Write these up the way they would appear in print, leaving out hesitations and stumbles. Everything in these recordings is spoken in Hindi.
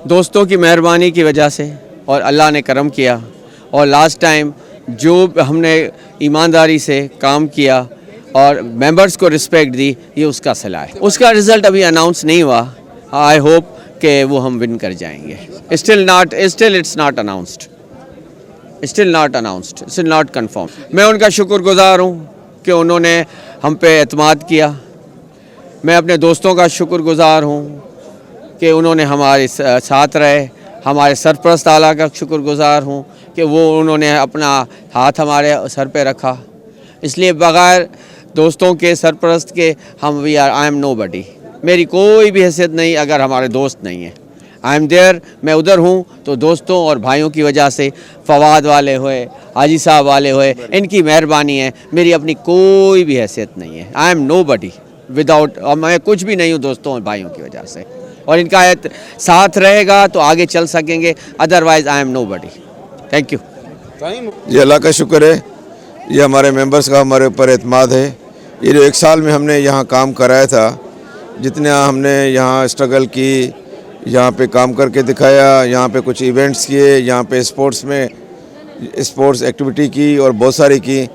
दोस्तों की मेहरबानी की वजह से और अल्लाह ने करम किया और लास्ट टाइम जो हमने ईमानदारी से काम किया और मेंबर्स को रिस्पेक्ट दी, ये उसका सिला है। उसका रिज़ल्ट अभी अनाउंस नहीं हुआ। आई होप कि वो हम विन कर जाएंगे। Still it's not announced, still not confirm. मैं उनका शुक्रगुज़ार हूँ कि उन्होंने हम पे एतमाद किया। मैं अपने दोस्तों का शुक्रगुज़ार हूँ कि उन्होंने हमारे साथ रहे। हमारे सरपरस्त आला का शुक्रगुज़ार हूँ कि वो उन्होंने अपना हाथ हमारे सर पे रखा। इसलिए बग़ैर दोस्तों के, सरपरस्त के हम आई एम नोबडी। मेरी कोई भी हैसियत नहीं अगर हमारे दोस्त नहीं हैं। आई एम देयर, मैं उधर हूँ तो दोस्तों और भाइयों की वजह से, फवाद वाले हुए, हाजी साहब वाले हुए, इनकी मेहरबानी है। मेरी अपनी कोई भी हैसियत नहीं है। आई एम नोबडी विदाउट, और मैं कुछ भी नहीं हूँ दोस्तों और भाइयों की वजह से। और इनका साथ रहेगा तो आगे चल सकेंगे, otherwise I am nobody. Thank you. ये अल्लाह का शुक्र है, ये हमारे मेंबर्स का हमारे ऊपर एतमाद है। ये जो 1 साल में हमने यहाँ काम कराया था, जितने हमने यहाँ स्ट्रगल की, यहाँ पे काम करके दिखाया, यहाँ पे कुछ इवेंट्स किए, यहाँ पे स्पोर्ट्स एक्टिविटी की और बहुत सारी की,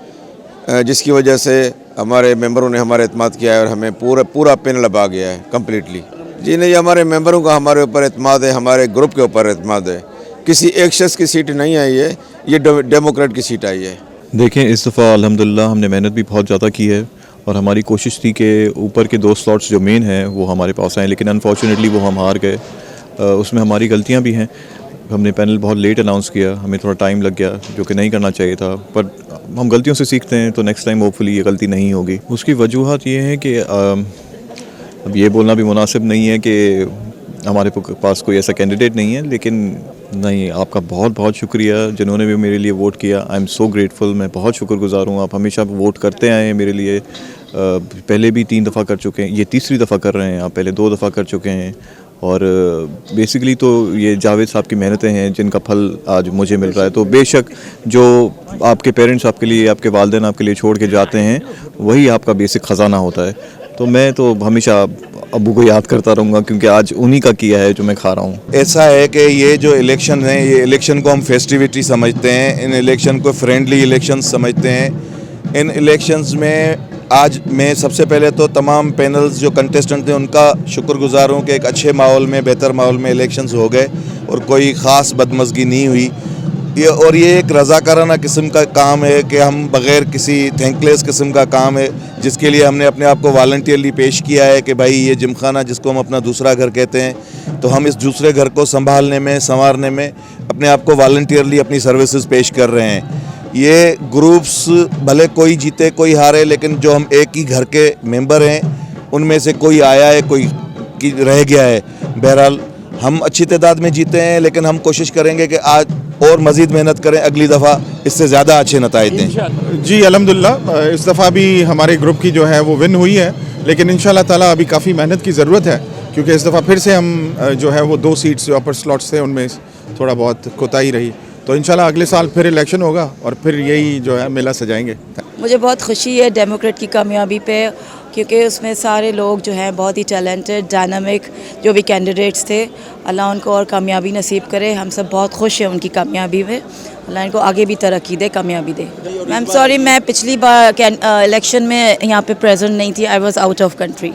जिसकी वजह से हमारे मेंबरों ने हमारे एतमाद किया है और हमें पूरा पैनल अब आ गया है कम्प्लीटली। जी नहीं, हमारे मेंबरों का हमारे ऊपर एतमाद है, हमारे ग्रुप के ऊपर एतमाद है। किसी एक शख्स की सीट नहीं आई है, ये डेमोक्रेट की सीट आई है। देखें, इस दफ़ा अल्हम्दुलिल्लाह हमने मेहनत भी बहुत ज़्यादा की है और हमारी कोशिश थी कि ऊपर के 2 स्लॉट्स जो मेन हैं वो हमारे पास आएँ, लेकिन अनफॉर्चुनेटली वो हम हार गए। उसमें हमारी गलतियां भी हैं। हमने पैनल बहुत लेट अनाउंस किया, हमें थोड़ा टाइम लग गया, जो कि नहीं करना चाहिए था। पर हम गलतियों से सीखते हैं तो नेक्स्ट टाइम होपफुली ये गलती नहीं होगी। उसकी वजूहत ये है कि अब ये बोलना भी मुनासिब नहीं है कि हमारे पास कोई ऐसा कैंडिडेट नहीं है, लेकिन नहीं, आपका बहुत बहुत शुक्रिया जिन्होंने भी मेरे लिए वोट किया। आई एम सो ग्रेटफुल, मैं बहुत शुक्रगुजार हूँ। आप हमेशा वोट करते आए हैं मेरे लिए, पहले भी 3 दफ़ा कर चुके हैं, ये तीसरी दफ़ा कर रहे हैं। आप पहले 2 दफ़ा कर चुके हैं और बेसिकली तो ये जावेद साहब की मेहनतें हैं जिनका फल आज मुझे मिल रहा है। तो बेशक जो आपके पेरेंट्स आपके लिए, आपके वालिदैन आपके लिए छोड़ के जाते हैं, वही आपका बेसिक ख़जाना होता है। तो मैं तो हमेशा अब्बू को याद करता रहूँगा क्योंकि आज उन्हीं का किया है जो मैं खा रहा हूँ। ऐसा है कि ये जो इलेक्शन है, ये इलेक्शन को हम फेस्टिविटी समझते हैं, इन इलेक्शन को फ्रेंडली इलेक्शन समझते हैं। इन इलेक्शंस में आज मैं सबसे पहले तो तमाम पैनल्स जो कंटेस्टेंट थे उनका शुक्रगुजार हूँ कि एक अच्छे माहौल में, बेहतर माहौल में इलेक्शंस हो गए और कोई ख़ास बदमज़गी नहीं हुई। ये एक रज़ाकाराना किस्म का काम है कि हम बग़ैर किसी थैंकलेस किस्म का काम है, जिसके लिए हमने अपने आप को वॉलंटियरली पेश किया है कि भाई ये जिमखाना जिसको हम अपना दूसरा घर कहते हैं, तो हम इस दूसरे घर को संभालने में, संवारने में अपने आप को वॉलंटियरली अपनी सर्विसेज पेश कर रहे हैं। ये ग्रुप्स भले कोई जीते कोई हारे, लेकिन जो हम एक ही घर के मेंबर हैं उनमें से कोई आया है, कोई रह गया है। बहरहाल हम अच्छी तादाद में जीते हैं, लेकिन हम कोशिश करेंगे कि आज और मज़ीद मेहनत करें, अगली दफ़ा इससे ज़्यादा अच्छे नताइज दें। जी अल्हम्दुलिल्लाह, इस दफ़ा भी हमारे ग्रुप की जो है वो विन हुई है, लेकिन इंशाल्लाह ताला अभी काफ़ी मेहनत की ज़रूरत है, क्योंकि इस दफ़ा फिर से हम जो है वो 2 सीट्स जो अपर स्लॉट्स थे उनमें थोड़ा बहुत कोताही रही। तो इंशाल्लाह अगले साल फिर इलेक्शन होगा और फिर यही जो है मेला सजाएंगे। मुझे बहुत खुशी है डेमोक्रेट की कामयाबी पे, क्योंकि उसमें सारे लोग जो हैं बहुत ही टैलेंटेड, डायनामिक जो भी कैंडिडेट्स थे, अल्लाह उनको और कामयाबी नसीब करे। हम सब बहुत खुश हैं उनकी कामयाबी में, अल्लाह इनको आगे भी तरक्की दे, कामयाबी दे। मैम सॉरी, मैं पिछली बार इलेक्शन में यहाँ पे प्रेजेंट नहीं थी, I was out of country.